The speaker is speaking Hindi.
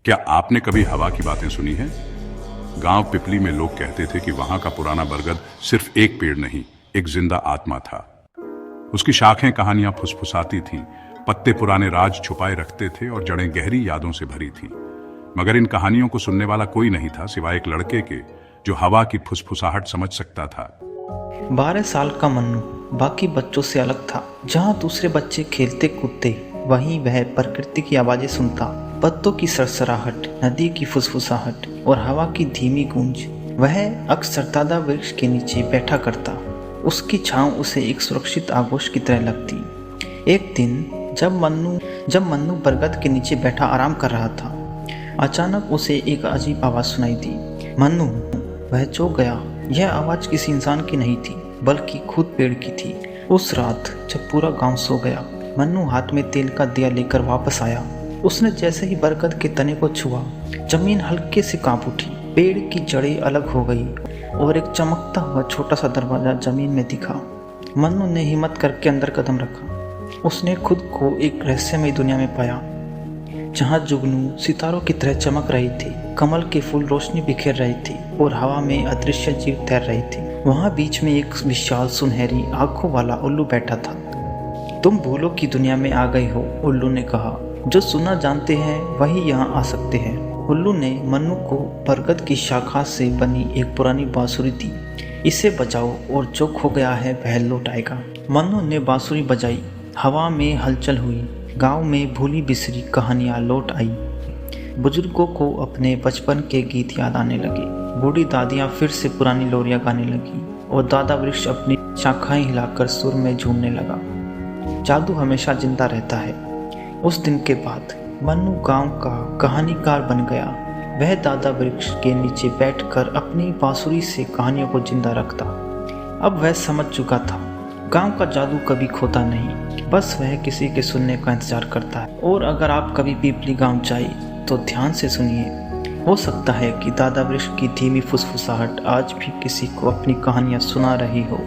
क्या आपने कभी हवा की बातें सुनी हैं? गांव पिपली में लोग कहते थे कि वहां का पुराना बरगद सिर्फ एक पेड़ नहीं, एक जिंदा आत्मा था। उसकी शाखें कहानियां फुसफुसाती थीं, पत्ते पुराने राज छुपाए रखते थे और जड़ें गहरी यादों से भरी थी। मगर इन कहानियों को सुनने वाला कोई नहीं था सिवाय एक लड़के के जो हवा की फुसफुसाहट समझ सकता था। 12 साल का मन्नू बाकी बच्चों से अलग था। जहाँ दूसरे बच्चे खेलते कूदते, वहीं वह प्रकृति की आवाजें सुनता। पत्तों की सरसराहट, नदी की फुसफुसाहट और हवा की धीमी गूंज। वह अक्सर दादा वृक्ष के नीचे बैठा करता। उसकी छांव उसे एक सुरक्षित आगोश की तरह लगती। एक दिन जब मन्नू बरगद के नीचे बैठा आराम कर रहा था, अचानक उसे एक अजीब आवाज सुनाई दी। मन्नू, वह चौंक गया। यह आवाज किसी इंसान की नहीं थी, बल्कि खुद पेड़ की थी। उस रात जब पूरा गांव सो गया, मन्नू हाथ में तेल का दिया लेकर वापस आया। उसने जैसे ही बरगद के तने को छुआ, जमीन हल्के से कांप उठी। पेड़ की जड़ें अलग हो गई और एक चमकता हुआ छोटा सा दरवाजा जमीन में दिखा। मन्नू ने हिम्मत करके अंदर कदम रखा। उसने खुद को एक रहस्यमय दुनिया में पाया, जहाँ जुगनू सितारों की तरह चमक रही थी, कमल के फूल रोशनी बिखेर रही थी और हवा में अदृश्य जीव तैर रही थी। वहाँ बीच में एक विशाल सुनहरी आंखों वाला उल्लू बैठा था। तुम भूलों की दुनिया में आ गए हो, उल्लू ने कहा। जो सुनना जानते हैं वही यहाँ आ सकते हैं। उल्लू ने मन्नू को बरगद की शाखा से बनी एक पुरानी बांसुरी दी। इसे बजाओ और जो खो गया है वह लौट आएगा। मन्नू ने बांसुरी बजाई। हवा में हलचल हुई। गांव में भूली बिसरी कहानियां लौट आई। बुजुर्गों को अपने बचपन के गीत याद आने लगे। बूढ़ी दादियां फिर से पुरानी लोरियां गाने लगी और दादा वृक्ष अपनी शाखाएं हिलाकर सुर में झूमने लगा। जादू हमेशा जिंदा रहता है। उस दिन के बाद मन्नू गांव का कहानीकार बन गया। वह दादा वृक्ष के नीचे बैठकर अपनी बांसुरी से कहानियों को जिंदा रखता। अब वह समझ चुका था, गांव का जादू कभी खोता नहीं, बस वह किसी के सुनने का इंतजार करता है। और अगर आप कभी पिपली गांव जाए तो ध्यान से सुनिए। हो सकता है कि दादा वृक्ष की धीमी फुसफुसाहट आज भी किसी को अपनी कहानियां सुना रही हो।